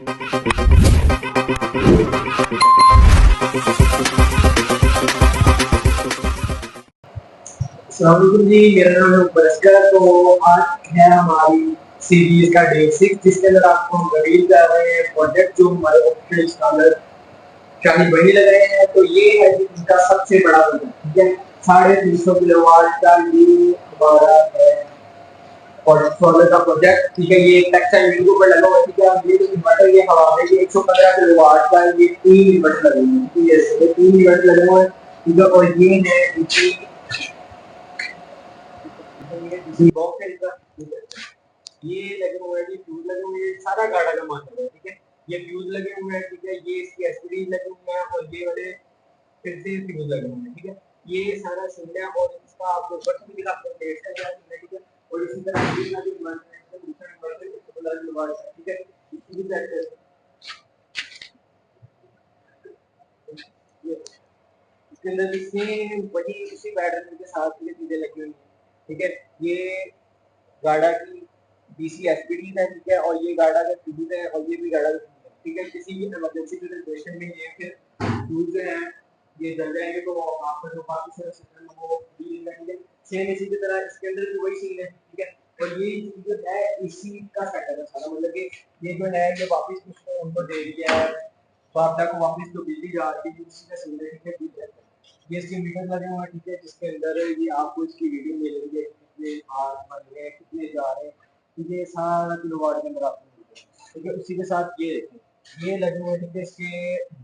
अस्सलामुअलैकुम जी, मेरा नाम है बरस्कर। तो आज है हमारी सीरीज का डे 6, जिसके अंदर आपको हम रिवील कर रहे हैं प्रोजेक्ट जो हमारे ऑफिशियल स्टैंडर्ड शाहिद भाई लग रहे हैं। तो ये है कि इनका सबसे बड़ा प्रोजेक्ट, ठीक है। 350 किलोवाट का ये हमारा है और सोलर का प्रोजेक्ट, ठीक है। ये टेक्सटाइल विंडो पर लगा हुआ है, ठीक है। ये जो इन्वर्टर ये हवा में 115 किलोवाट का, ये 3 इन्वर्टर लगे हुए हैं, ठीक है। ये 3 इन्वर्टर लगे हुए हैं, ठीक है। और ये है इनकी बॉक्स है इसका, ठीक है। ये लगे हुए हैं, ये फ्यूज लगे हुए हैं, सारा गाड़ा का मामला है, ठीक है। ये फ्यूज लगे हुए हैं, ठीक है। ये इसकी एसपीडी लगे हुए हैं और ये वाले फिर से फ्यूज लगे हुए हैं, ठीक है। ये सारा सीन है और इसका आपको ऊपर से भी दिखाते हैं डेट का क्या है, ठीक है। और इसी तरह ये ना जो इन्वर्टर है, दूसरा इन्वर्टर इसको बोला इन्वर्टर है, ठीक है। इसकी भी चेक करें, ये इसके अंदर भी सेम वही उसी पैटर्न के साथ ये चीजें लगी हुई हैं, ठीक है। ये गाड़ा की डीसी एसपीडी है, ठीक है। और ये गाड़ा का फ्यूज है और ये भी गाड़ा का फ्यूज है, ठीक है। किसी भी इमरजेंसी की सिचुएशन में ये फिर फ्यूज जो है ये जल जाएंगे तो आपका जो बाकी सारा सिस्टम है वो भी लगेंगे। सेम इसी की तरह इसके अंदर भी वही सीन है, ठीक है। और ये जो है इसी का सेटअप है सारा, मतलब कि ये जो है ये वापस उसको उनको दे दिया है, तो आपदा को वापस जो बिजली जा रही है उसी का सीन है, ठीक है, ठीक है। ये इसके मीटर लगे हुए हैं, ठीक है, जिसके अंदर ये आपको इसकी रीडिंग मिलेगी, कितने आर बन रहे हैं, कितने जा रहे हैं, ठीक है। सारा किलोवाट के अंदर आपको मिलेगा, ठीक है। उसी के साथ ये देखें ये लगे हुए हैं, ठीक है। इसके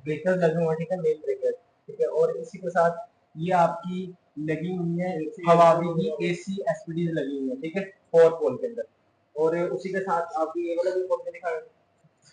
ब्रेकर लगे हुए हैं, ठीक है, मेन ब्रेकर, ठीक है। और इसी के साथ ये आपकी लगी हुई है हवावी की एसी एसपीडी लगी हुई है, ठीक है, 4 पोल के अंदर। और उसी के साथ आपकी ये वाला भी पोल दिखाया,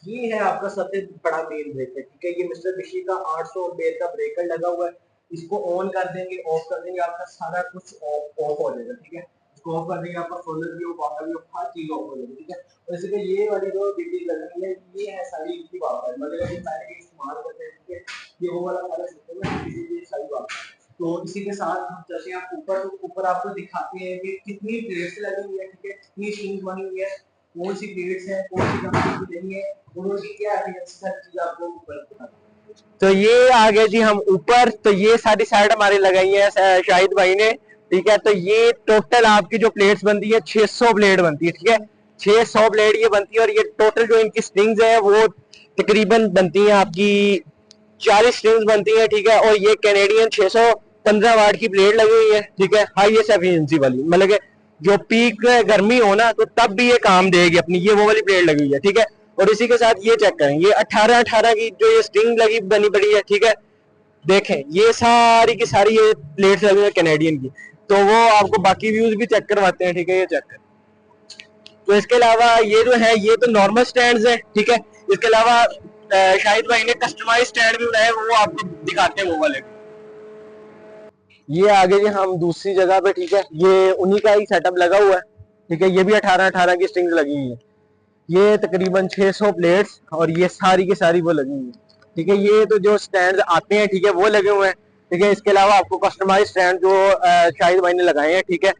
ये है आपका सबसे बड़ा मेन ब्रेकर, ठीक है। ये मिस्टर बिशी का 800 एम्पेयर का ब्रेकर लगा हुआ है। इसको ऑन कर देंगे, ऑफ कर देंगे, आपका सारा कुछ ऑफ हो जाएगा, ठीक है। इसको ऑफ कर देंगे, आपका सोलर भी ऑफ, पावर भी ऑफ, हर चीज ऑफ हो जाएगी, ठीक है। और इसके ये वाली जो डीपी लगी है ये है सारी इनकी बात है, मतलब ये सारे इस्तेमाल करते हैं, ठीक है। ये वो वाला सारा सिस्टम है, इसीलिए सारी बात है। तो इसी के साथ हम चलते हैं ऊपर, तो ऊपर आपको दिखाते हैं कि कितनी प्लेट्स लगी हुई है, ठीक है, कितनी स्ट्रिंग बनी हुई है, कौन सी प्लेट्स है, कौन सी कंपनी की नहीं है, दोनों की क्या है, सब चीज आपको ऊपर दिखाते हैं। तो ये आ गए जी हम ऊपर। तो ये सारी साइड हमारी लगाई है शाहिद भाई ने, ठीक है। तो ये टोटल आपकी जो प्लेट्स बनती है 600 प्लेट बनती है, ठीक है। 600 प्लेट ये बनती है और ये टोटल जो इनकी स्ट्रिंग्स है वो तकरीबन बनती है आपकी 40 स्ट्रिंग्स बनती है, ठीक है। और ये कैनेडियन 615 वाट की प्लेट लगी हुई है, ठीक है, हाईएस्ट एफिशिएंसी वाली, मतलब कि जो पीक गर्मी हो ना तो तब भी ये काम देगी अपनी, ये वो वाली प्लेट लगी हुई है, ठीक है। और इसी के साथ ये चेक करें, ये 18-18 की जो ये स्ट्रिंग लगी बनी पड़ी है, ठीक है। देखें ये सारी की सारी ये प्लेट्स लगी हुई है कैनेडियन की। तो वो आपको बाकी व्यूज भी चेक करवाते हैं, ठीक है, ये चेक करें। तो इसके अलावा ये जो है ये तो नॉर्मल स्टैंड है, ठीक है। इसके अलावा शाहिद भाई ने कस्टमाइज स्टैंड भी बनाए, वो आपको दिखाते हैं वो वाले। ये आगे जी हम दूसरी जगह पे, ठीक है, ये उन्हीं का ही सेटअप लगा हुआ है, ठीक है। ये भी 18-18 की स्ट्रिंग्स लगी हुई है। ये तकरीबन 600 प्लेट्स और ये सारी की सारी वो लगी हुई है, ठीक है। ये तो जो स्टैंड आते हैं, ठीक है, वो लगे हुए हैं, ठीक है। इसके अलावा आपको कस्टमाइज स्टैंड जो शाहिद भाई ने लगाए हैं, ठीक है,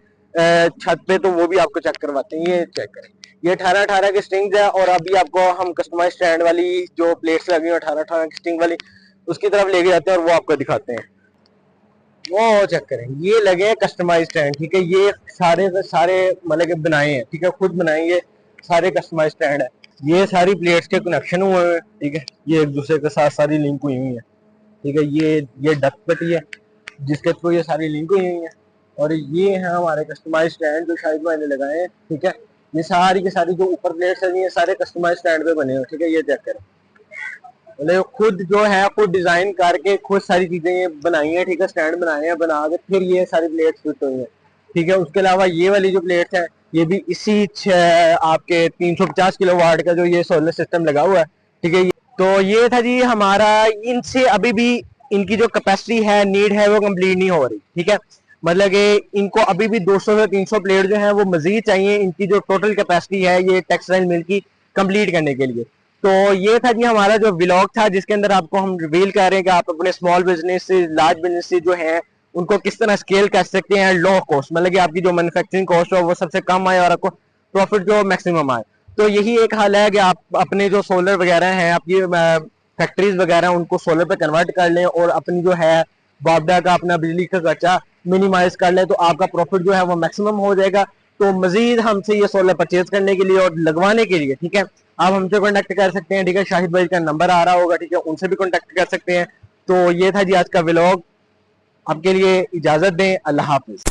छत पे, तो वो भी आपको चेक करवाते हैं, ये चेक करें। ये 18-18 की स्ट्रिंग्स है और अभी आपको हम कस्टमाइज स्टैंड वाली जो प्लेट्स लगी हुई 18-18 की स्ट्रिंग वाली उसकी तरफ लेके जाते हैं और वो आपको दिखाते हैं। वो चेक करें, ये लगे हैं कस्टमाइज स्टैंड, ठीक है। ये सारे सारे मतलब के बनाए हैं, ठीक है, खुद बनाए, ये सारे कस्टमाइज स्टैंड है। ये सारी प्लेट्स के कनेक्शन हुए हैं, ठीक है, ये एक दूसरे के साथ सारी लिंक हुई हुई है, ठीक है। ये डक पट्टी है जिसके थ्रू ये सारी लिंक हुई हुई है। और ये है हमारे कस्टमाइज स्टैंड जो शायद मैंने लगाए हैं, ठीक है। ये सारी की सारी जो ऊपर प्लेट्स है ये सारे कस्टमाइज स्टैंड पे बने हैं, ठीक है, ये चेक करें। मतलब खुद जो है खुद डिजाइन करके खुद सारी चीजें ये बनाई है, ठीक है, स्टैंड बनाए हैं, बना के फिर ये सारी प्लेट्स फिट हुई है, ठीक है। उसके अलावा ये वाली जो प्लेट्स है ये भी इसी आपके 350 किलो वाट का जो ये सोलर सिस्टम लगा हुआ है, ठीक है। तो ये था जी हमारा, इनसे अभी भी इनकी जो कैपेसिटी है नीड है वो कंप्लीट नहीं हो रही, ठीक है। मतलब कि इनको अभी भी 200 से 300 प्लेट जो है वो मजीद चाहिए, इनकी जो टोटल कैपेसिटी है ये टेक्सटाइल मिल की कंप्लीट करने के लिए। तो ये था जी हमारा जो व्लॉग था जिसके अंदर आपको हम रिवील कर रहे हैं कि आप अपने स्मॉल बिजनेस से लार्ज बिजनेस से जो है उनको किस तरह स्केल कर सकते हैं लो कॉस्ट, मतलब कि आपकी जो मैन्युफैक्चरिंग कॉस्ट हो वो सबसे कम आए और आपको प्रॉफिट जो मैक्सिमम आए। तो यही एक हाल है कि आप अपने जो सोलर वगैरह हैं, आपकी फैक्ट्रीज वगैरह, उनको सोलर पे कन्वर्ट कर लें और अपनी जो है बापडा का अपना बिजली का खर्चा मिनिमाइज कर लें, तो आपका प्रॉफिट जो है वो मैक्सिमम हो जाएगा। तो मजीद हमसे ये सोलर परचेज करने के लिए और लगवाने के लिए, ठीक है, आप हमसे कॉन्टेक्ट कर सकते हैं, ठीक है। शाहिद भाई का नंबर आ रहा होगा, ठीक है, उनसे भी कॉन्टेक्ट कर सकते हैं। तो ये था जी आज का व्लॉग, आपके लिए इजाजत दें, अल्लाह हाफिज।